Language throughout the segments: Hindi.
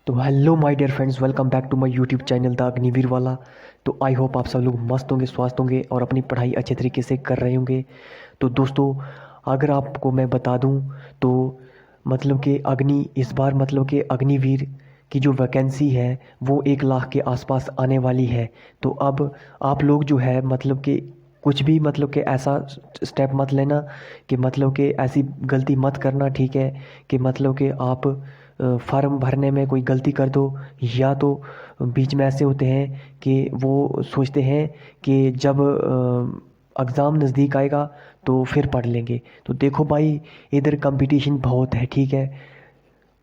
तो hello my dear friends, welcome back to my YouTube channel the Agniveer वाला। तो आई होप आप सब लोग मस्त होंगे, स्वस्थ होंगे और अपनी पढ़ाई अच्छे तरीके से कर रहे होंगे। तो दोस्तों, अगर आपको मैं बता दूं तो मतलब कि इस बार मतलब कि अग्निवीर की जो वैकेंसी है वो 1 लाख के आसपास आने वाली है। तो अब आप लोग जो है मतलब कि कुछ भी मतलब कि ऐसा स्टेप मत लेना कि मतलब कि ऐसी गलती मत करना, ठीक है। कि मतलब कि आप फॉर्म भरने में कोई गलती कर दो, या तो बीच में ऐसे होते हैं कि वो सोचते हैं कि जब एग्ज़ाम नज़दीक आएगा तो फिर पढ़ लेंगे। तो देखो भाई, इधर कंपटीशन बहुत है, ठीक है।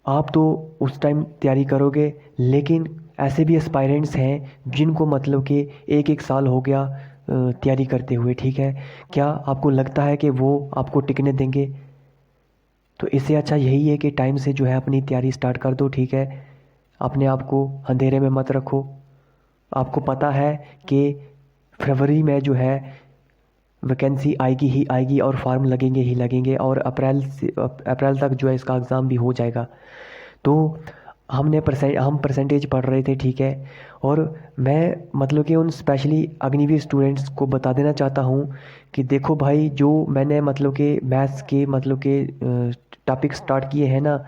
आप तो उस टाइम तैयारी करोगे, लेकिन ऐसे भी एस्पायरेंट्स हैं जिनको मतलब कि एक एक साल हो गया तैयारी करते हुए, ठीक है। क्या आपको लगता है कि वो आपको टिकने देंगे? तो इससे अच्छा यही है कि टाइम से जो है अपनी तैयारी स्टार्ट कर दो, ठीक है। अपने आप को अंधेरे में मत रखो। आपको पता है कि फरवरी में जो है वैकेंसी आएगी ही आएगी और फॉर्म लगेंगे ही लगेंगे, और अप्रैल तक जो है इसका एग्ज़ाम भी हो जाएगा। तो हम परसेंटेज पढ़ रहे थे, ठीक है। और मैं मतलब कि उन स्पेशली अग्निवीर स्टूडेंट्स को बता देना चाहता हूँ कि देखो भाई, जो मैंने मतलब कि मैथ्स के मतलब के टॉपिक स्टार्ट किए हैं ना,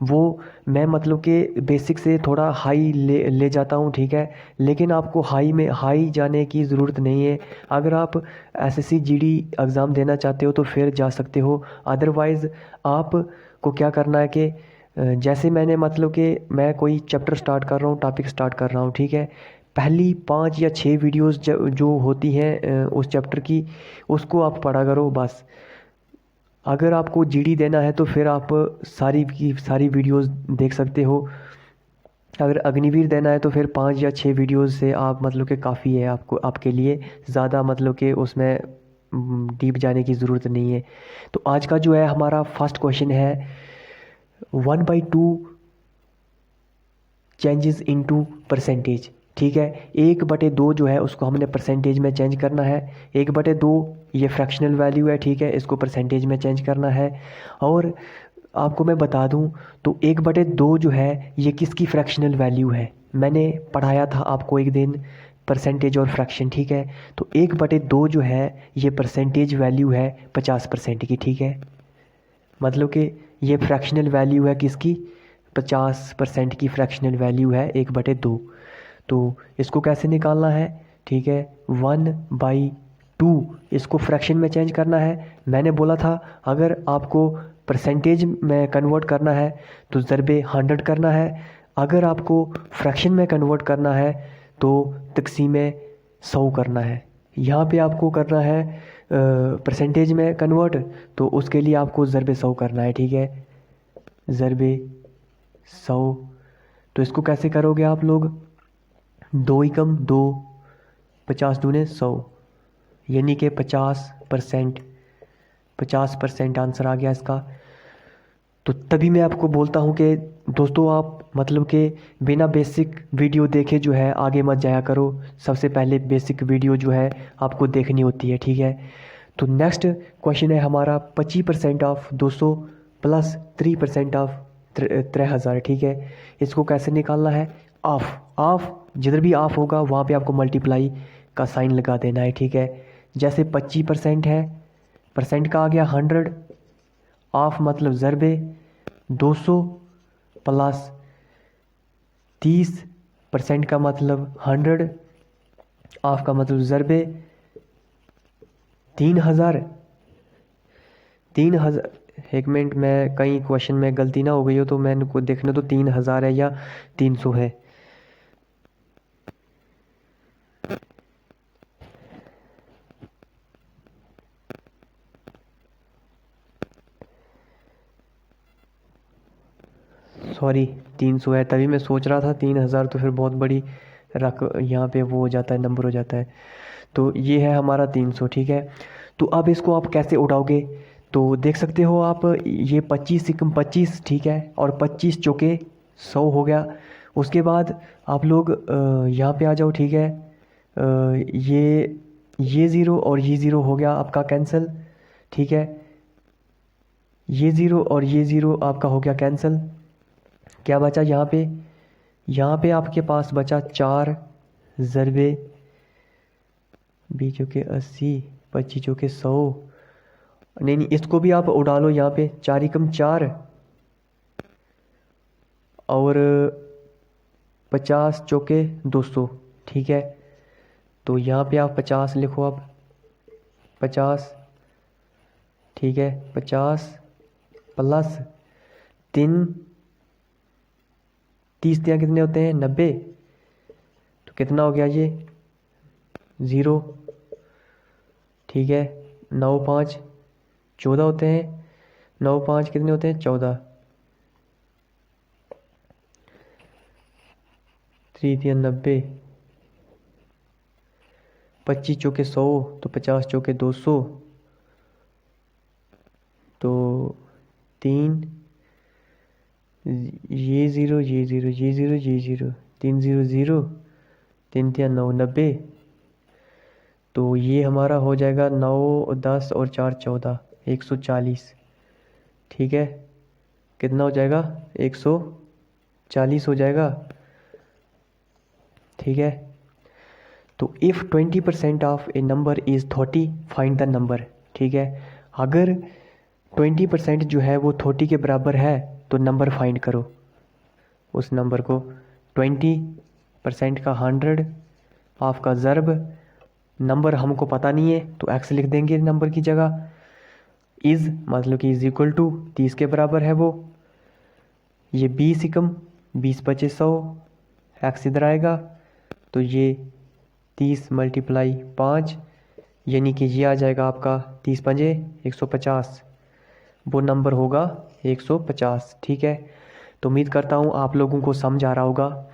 वो मैं मतलब कि बेसिक से थोड़ा हाई ले ले जाता हूँ, ठीक है। लेकिन आपको हाई जाने की ज़रूरत नहीं है। अगर आप एसएससी जीडी एग्ज़ाम देना चाहते हो तो फिर जा सकते हो। अदरवाइज़ आप को क्या करना है कि जैसे मैंने मतलब कि मैं कोई चैप्टर स्टार्ट कर रहा हूँ, टॉपिक स्टार्ट कर रहा हूँ, ठीक है। पहली 5 या 6 वीडियोस जो होती हैं उस चैप्टर की, उसको आप पढ़ा करो बस। अगर आपको जीडी देना है तो फिर आप सारी की सारी वीडियोस देख सकते हो। अगर अग्निवीर देना है तो फिर 5 या 6 वीडियोस से आप मतलब कि काफ़ी है आपको, आपके लिए ज़्यादा मतलब कि उसमें डीप जाने की ज़रूरत नहीं है। तो आज का जो है हमारा फर्स्ट क्वेश्चन है, 1/2 चेंजेस इनटू परसेंटेज, ठीक है। 1/2 जो है उसको हमने परसेंटेज में चेंज करना है। 1/2 ये फ्रैक्शनल वैल्यू है, ठीक है, इसको परसेंटेज में चेंज करना है। और आपको मैं बता दूं तो 1/2 जो है ये किसकी फ्रैक्शनल वैल्यू है, मैंने पढ़ाया था आपको एक दिन परसेंटेज और फ्रैक्शन, ठीक है। तो 1/2 जो है ये परसेंटेज वैल्यू है 50% की, ठीक है। मतलब कि ये फ्रैक्शनल वैल्यू है किसकी, 50% की फ्रैक्शनल वैल्यू है 1/2। तो इसको कैसे निकालना है, ठीक है। 1/2 इसको फ्रैक्शन में चेंज करना है। मैंने बोला था अगर आपको परसेंटेज में कन्वर्ट करना है तो ज़रबे 100 करना है। अगर आपको फ्रैक्शन में कन्वर्ट करना है तो तकसीम 100 करना है। यहाँ पे आपको करना है परसेंटेज में कन्वर्ट, तो उसके लिए आपको ज़रबे 100 करना है, ठीक है। ज़रबे 100। तो इसको कैसे करोगे आप लोग, 2 × 2, 50×2 = 100, यानी कि 50%। 50% आंसर आ गया इसका। तो तभी मैं आपको बोलता हूँ कि दोस्तों, आप मतलब कि बिना बेसिक वीडियो देखे जो है आगे मत जाया करो। सबसे पहले बेसिक वीडियो जो है आपको देखनी होती है, ठीक है। तो नेक्स्ट क्वेश्चन है हमारा, 25% ऑफ 200 प्लस 3% ऑफ 3000, ठीक है। इसको कैसे निकालना है, ऑफ जिधर भी ऑफ होगा वहाँ पे आपको मल्टीप्लाई का साइन लगा देना है, ठीक है। जैसे 25% है, परसेंट का आ गया 100, ऑफ मतलब ज़रबे 200 प्लस 30% का मतलब 100, ऑफ का मतलब ज़रबे 3000। 3000, एक मिनट में कहीं क्वेश्चन में गलती ना हो गई हो तो मैंने को देखना, तो 3000 है या 300 है। सॉरी, 300 है, तभी मैं सोच रहा था 3000 तो फिर बहुत बड़ी रक यहाँ पे वो हो जाता है, नंबर हो जाता है। तो ये है हमारा 300, ठीक है। तो अब इसको आप कैसे उठाओगे, तो देख सकते हो आप, ये 25 × 25, ठीक है, और 25 चौके 100 हो गया। उसके बाद आप लोग यहाँ पे आ जाओ, ठीक है। ये ज़ीरो और ये ज़ीरो हो गया आपका कैंसिल, ठीक है। ये ज़ीरो और ये ज़ीरो आपका हो गया कैंसिल। क्या बचा यहाँ पे, यहाँ पे आपके पास बचा 4 ज़रबे 20 चौके 80, 25 चौके 100। नहीं नहीं, इसको भी आप उड़ा लो यहाँ पे, 4 एकम 4 और 50 चौके 200। ठीक है, तो यहाँ पे आप 50 लिखो अब, 50। ठीक है, 50 प्लस 3 30 यहाँ कितने होते हैं, 90। तो कितना हो गया ये, 0। ठीक है, 9 5 14 होते हैं, 9 5 कितने होते हैं, 14। 3 3 90, 25 चौके 100, तो 50 चौके 200, तो 3 ये 0 ये 0 ये 0 ये 0, 3 0 0, 3 3 9 90। तो ये हमारा हो जाएगा 9 10 और 4 14, 140। ठीक है, कितना हो जाएगा, 140 हो जाएगा। ठीक है, तो if 20% of A number is 30 find the number. ठीक है, अगर 20% जो है वो 30 के बराबर है तो नंबर फाइंड करो। उस नंबर को 20% का 100 ऑफ का ज़रब, नंबर हमको पता नहीं है तो एक्स लिख देंगे नंबर की जगह। इज़ मतलब कि इज़ इक्वल टू 30 के बराबर है वो। ये 20 एकम 20 25 100, एक्स इधर आएगा, तो ये 30 मल्टीप्लाई 5, यानी कि ये आ जाएगा आपका 30 पंजे 150। वो नंबर होगा 150। ठीक है, तो उम्मीद करता हूँ आप लोगों को समझ आ रहा होगा।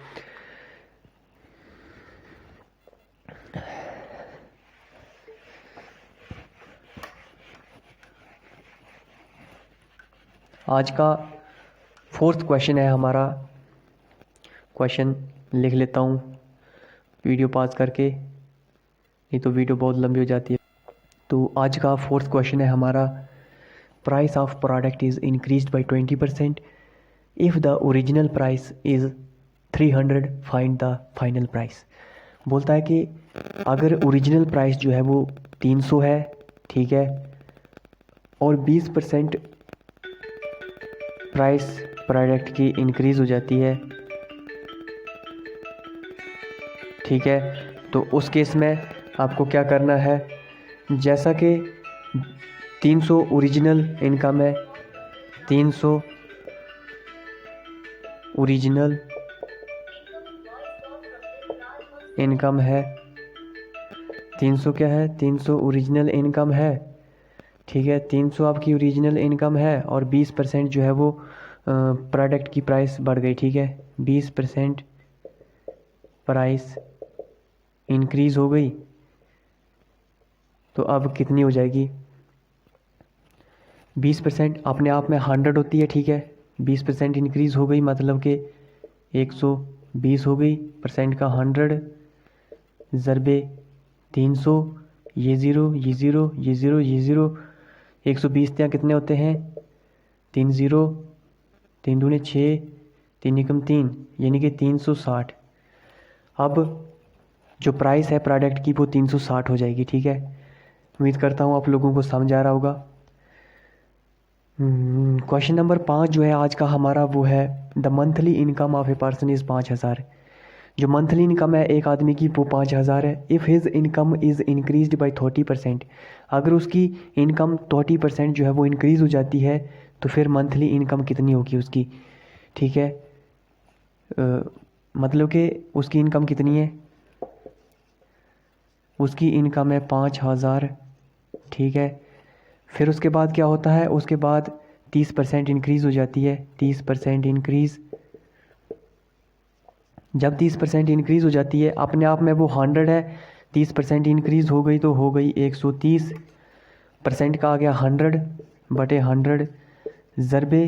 आज का 4th क्वेश्चन है हमारा। क्वेश्चन लिख लेता हूँ वीडियो पॉज करके, नहीं तो वीडियो बहुत लंबी हो जाती है। तो आज का 4th क्वेश्चन है हमारा, price of product is increased by 20%, if the original price is 300 find the final price. बोलता है कि अगर ओरिजिनल प्राइस जो है वो 300 है, ठीक है, और 20% प्राइस प्रोडक्ट की इंक्रीज़ हो जाती है, ठीक है, तो उस केस में आपको क्या करना है, जैसा कि 300 ओरिजिनल इनकम है, 300 ओरिजिनल इनकम है, 300 क्या है, 300 ओरिजिनल इनकम है। ठीक है, 300 आपकी ओरिजिनल इनकम है और 20% जो है वो प्रोडक्ट की प्राइस बढ़ गई। ठीक है, 20% प्राइस इंक्रीज़ हो गई, तो अब कितनी हो जाएगी, 20% अपने आप में 100 होती है। ठीक है, 20% इंक्रीज़ हो गई मतलब कि 120 हो गई, परसेंट का 100 ज़रबे 300, ये 0 ये 0 ये 0 ये 0, 120 ત્યાં कितने होते हैं, 3 0, 3 दूने 6, 3 एकम 3, यानी कि 360। अब जो प्राइस है प्रोडक्ट की वो 360 हो जाएगी। ठीक है, उम्मीद करता हूँ आप लोगों को समझ आ रहा होगा। क्वेश्चन नंबर 5 जो है आज का हमारा वो है, the monthly income of a person is 5000। जो मंथली इनकम है एक आदमी की वो 5000 है। If his income is increased by 30%, अगर उसकी इनकम 30% जो है वो इंक्रीज़ हो जाती है तो फिर मंथली इनकम कितनी होगी उसकी। ठीक है, मतलब कि उसकी इनकम कितनी है, उसकी इनकम है 5000। ठीक है, फिर उसके बाद क्या होता है, उसके बाद 30% इंक्रीज़ हो जाती है, 30% इंक्रीज़। जब 30% इंक्रीज़ हो जाती है, अपने आप में वो 100 है, 30% इंक्रीज़ हो गई तो हो गई 130, परसेंट का आ गया 100 बटे 100 ज़रबे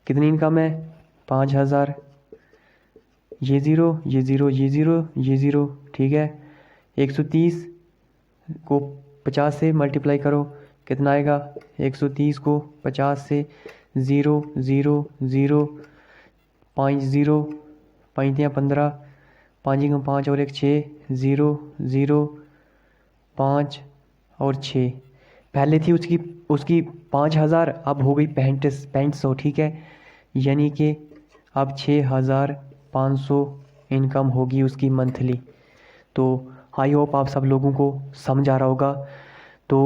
कितनी इनकम है, 5000, ये 0 ये 0 ये 0 ये 0। ठीक है, 130 को 50 से मल्टीप्लाई करो, कितना आएगा, 130 को 50 से 0 0 0, 5 0 5 तियाँ 15, 5 एकम 5 और 1 6, 0 0 5 और 6। पहले थी उसकी उसकी 5,000, अब हो गई 6500, ठीक है। यानी कि अब 6,500 इनकम होगी उसकी मंथली। तो आई होप आप सब लोगों को समझ आ रहा होगा। तो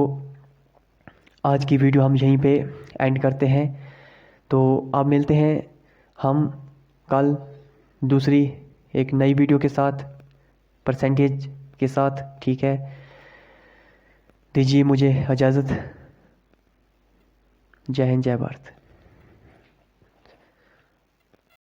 आज की वीडियो हम यहीं पे एंड करते हैं। तो अब मिलते हैं हम कल दूसरी एक नई वीडियो के साथ, परसेंटेज के साथ, ठीक है। दीजिए मुझे इजाज़त। जय हिंद, जय भारत।